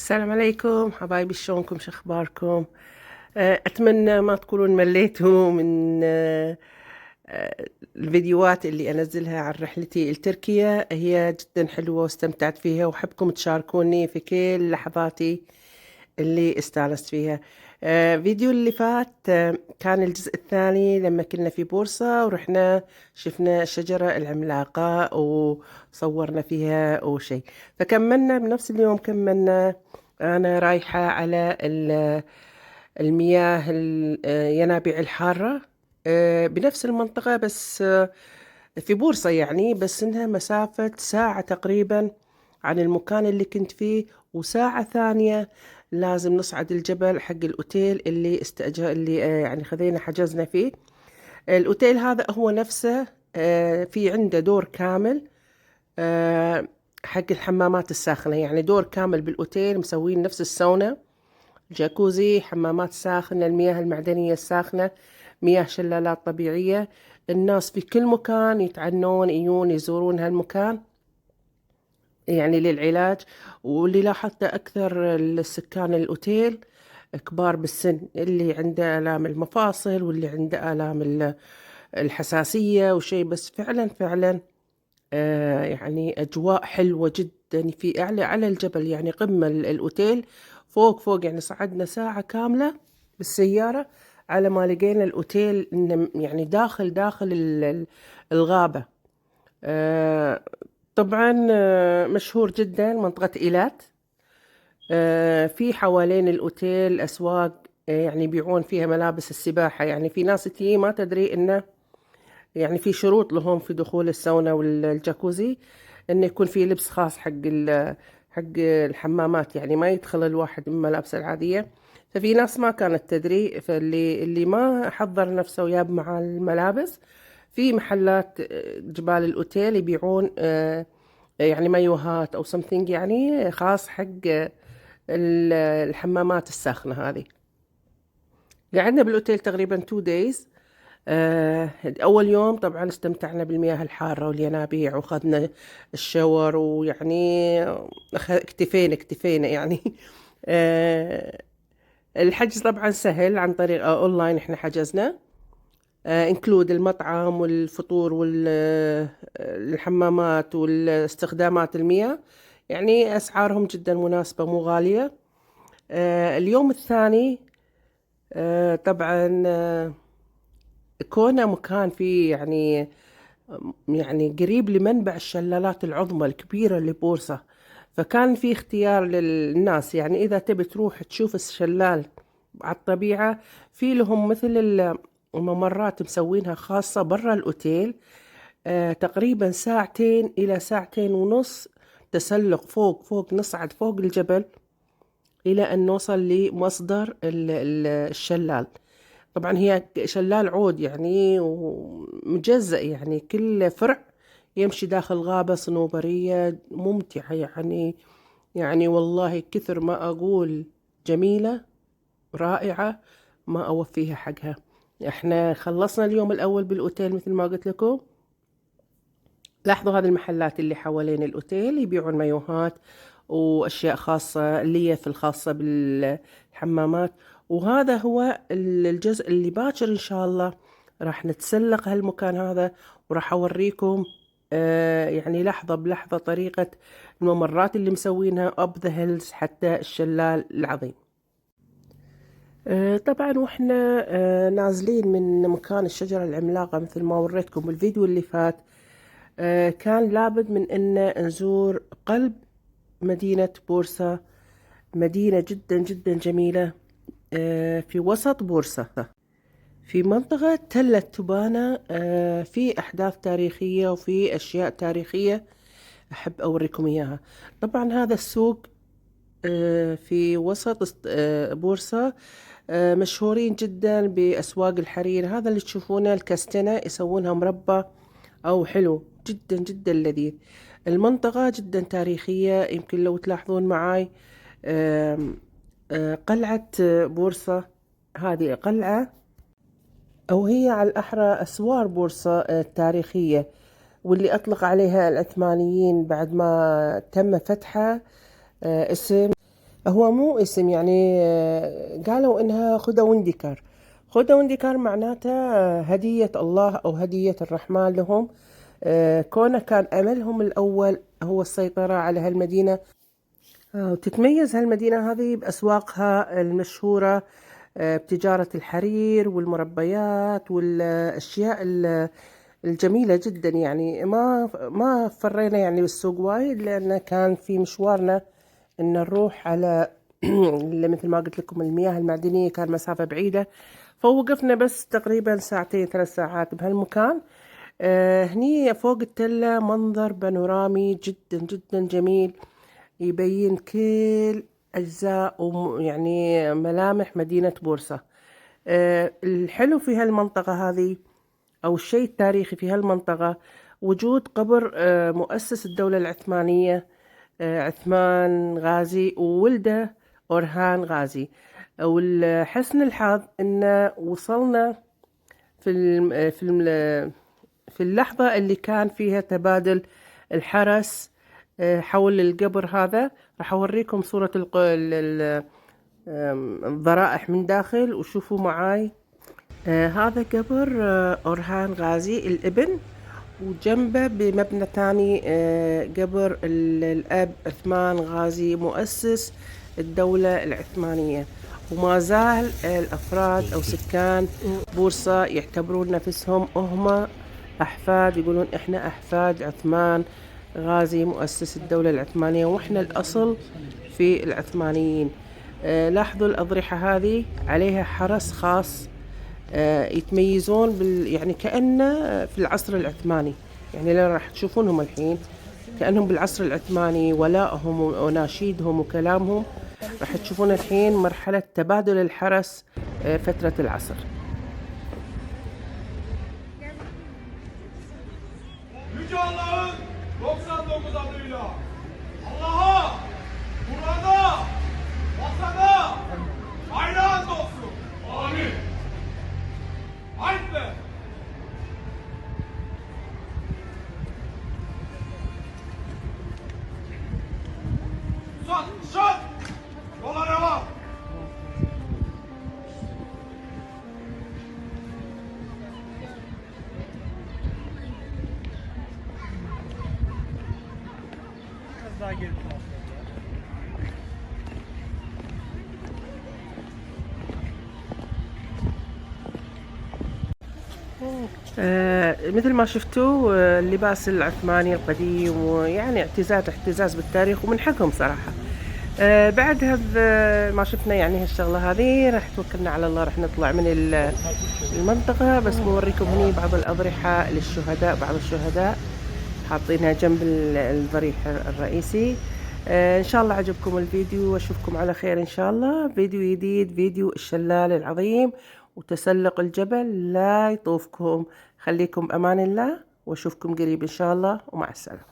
السلام عليكم حبايبي، شلونكم؟ شو اخباركم؟ اتمنى ما تكونون مليتوا من الفيديوهات اللي انزلها عن رحلتي لتركيا. هي جدا حلوة واستمتعت فيها، وحبكم تشاركوني في كل لحظاتي اللي استانست فيها. فيديو اللي فات كان الجزء الثاني لما كنا في بورصة ورحنا شفنا الشجرة العملاقة وصورنا فيها وشي. فكملنا بنفس اليوم، كملنا أنا رايحة على المياه الينابيع الحارة بنفس المنطقة، بس في بورصة يعني، بس إنها مسافة ساعة تقريبا عن المكان اللي كنت فيه، وساعة ثانية لازم نصعد الجبل حق الأوتيل اللي استأجر، اللي يعني خذينا حجزنا فيه. الأوتيل هذا هو نفسه في عنده دور كامل آه، حق الحمامات الساخنة، يعني دور كامل بالأوتيل مسوين نفس الساونا، جاكوزي، حمامات ساخنة، المياه المعدنية الساخنة، مياه شلالات طبيعية. الناس في كل مكان يتعنون يجون يزورون هالمكان يعني للعلاج. واللي لاحظته أكثر السكان الأوتيل كبار بالسن، اللي عنده آلام المفاصل واللي عنده آلام الحساسية وشي. بس فعلا فعلا يعني أجواء حلوة جدا في على الجبل، يعني قمة الأوتيل فوق يعني صعدنا ساعة كاملة بالسيارة على ما لقينا الأوتيل يعني داخل الغابة. آه، طبعا مشهور جدا منطقة إيلات. في حوالين الأوتيل أسواق يعني يبيعون فيها ملابس السباحة. يعني في ناس تيجي ما تدري إنه يعني في شروط لهم في دخول الساونا والجاكوزي، انه يكون في لبس خاص حق الحمامات، يعني ما يدخل الواحد بملابسه العادية. ففي ناس ما كانت تدري، فاللي ما حضر نفسه وياب مع الملابس، في محلات جبال الأوتيل يبيعون يعني مايوهات أو something يعني خاص حق الحمامات الساخنة هذه. قعدنا بالأوتيل تقريبا 2 days. أول يوم طبعا استمتعنا بالمياه الحارة والينابيع، وخذنا الشاور، ويعني اكتفينا يعني. آه، الحجز طبعا سهل عن طريق أونلاين، احنا حجزنا انكلود المطعم والفطور والحمامات والاستخدامات المياه، يعني أسعارهم جدا مناسبة مو غالية. اليوم الثاني طبعا كونه مكان فيه يعني قريب لمنبع الشلالات العظمى الكبيرة اللي بورصة، فكان في اختيار للناس، يعني إذا تبي تروح تشوف الشلال على الطبيعة، في لهم مثل الممرات مسوينها خاصة برا الأوتيل. تقريبا ساعتين إلى ساعتين ونص تسلق فوق نصعد فوق الجبل إلى أن نوصل لمصدر الشلال. طبعا هي شلال عود يعني ومجزأ، يعني كل فرع يمشي داخل غابة صنوبرية ممتعة يعني والله كثر ما أقول جميلة رائعة ما أوفيها حقها. احنا خلصنا اليوم الأول بالأوتيل مثل ما قلت لكم. لاحظوا هذه المحلات اللي حوالين الأوتيل يبيعون مايوهات وأشياء خاصة اللي في الخاصة بالحمامات. وهذا هو الجزء اللي باكر إن شاء الله راح نتسلق هالمكان هذا، وراح أوريكم يعني لحظة بلحظة طريقة الممرات اللي مسوينها up the hills حتى الشلال العظيم. طبعا واحنا نازلين من مكان الشجرة العملاقة مثل ما وريتكم بالفيديو اللي فات، كان لابد من أن نزور قلب مدينة بورصة، مدينة جدا جدا جميلة في وسط بورصة في منطقة تلة تبانة. في أحداث تاريخية وفي أشياء تاريخية أحب أوريكم إياها. طبعا هذا السوق في وسط بورصة، مشهورين جدا بأسواق الحرير. هذا اللي تشوفونه الكستنة يسوونها مربى أو حلو جدا جدا لذيذ. المنطقة جدا تاريخية، يمكن لو تلاحظون معاي آم، قلعة بورصة، هذه قلعة، أو هي على الأحرى أسوار بورصة التاريخية، واللي أطلق عليها العثمانيين بعد ما تم فتحها اسم هو مو اسم يعني، قالوا إنها خدوندكر. خدوندكر معناته هدية الله أو هدية الرحمن لهم. كونه كان أملهم الأول هو السيطرة على هالمدينة. وتتميز هالمدينة هذه بأسواقها المشهورة، بتجارة الحرير والمربيات والأشياء الجميلة جدا. يعني ما فرينا يعني بالسوق وايد، لأن كان في مشوارنا إن نروح على اللي مثل ما قلت لكم المياه المعدنية، كان مسافة بعيدة، فوقفنا بس تقريبا ساعتين 3 ساعات بهالمكان. هني فوق التلة منظر بانورامي جدا جدا جميل، يبين كل أجزاء يعني ملامح مدينة بورصة. الحلو في هالمنطقة هذه أو الشيء التاريخي في هالمنطقة وجود قبر مؤسس الدولة العثمانية، عثمان غازي، وولده أورهان غازي. والحسن الحظ إن وصلنا في اللحظة اللي كان فيها تبادل الحرس حول القبر هذا. راح أوريكم صورة الضرائح من داخل، وشوفوا معاي. هذا قبر أورهان غازي الابن، وجنبه بمبنى تاني قبر الأب عثمان غازي مؤسس الدولة العثمانية. وما زال الأفراد أو سكان بورصة يعتبرون نفسهم هم أحفاد، يقولون إحنا أحفاد عثمان غازي مؤسس الدولة العثمانية، وإحنا الأصل في العثمانيين. لاحظوا الأضرحة هذه عليها حرس خاص، يتميزون يعني كأنه في العصر العثماني. يعني لو راح تشوفونهم الحين كأنهم بالعصر العثماني، ولائهم وناشيدهم وكلامهم راح تشوفون الحين مرحلة تبادل الحرس فترة العصر. Yüce Allah'ın 99 adıyla Allah'a, Kur'an'a, vatana, bayrağın olsun. Amin. Haydi. Sat, sat. Yola devam. Biraz daha geri tarafta. مثل ما شفتوا اللباس العثماني القديم، ويعني اعتزاز بالتاريخ، ومن حقهم صراحة. بعد هذا ما شفنا يعني هالشغلة هذه، راح توكلنا على الله، راح نطلع من المنطقة. بس بوريكم هني بعض الأضرحة للشهداء، بعض الشهداء حاطينها جنب الضريح الرئيسي. إن شاء الله عجبكم الفيديو، وأشوفكم على خير إن شاء الله. فيديو جديد، فيديو الشلال العظيم وتسلق الجبل لا يطوفكم. خليكم بأمان الله، وأشوفكم قريب إن شاء الله، ومع السلامة.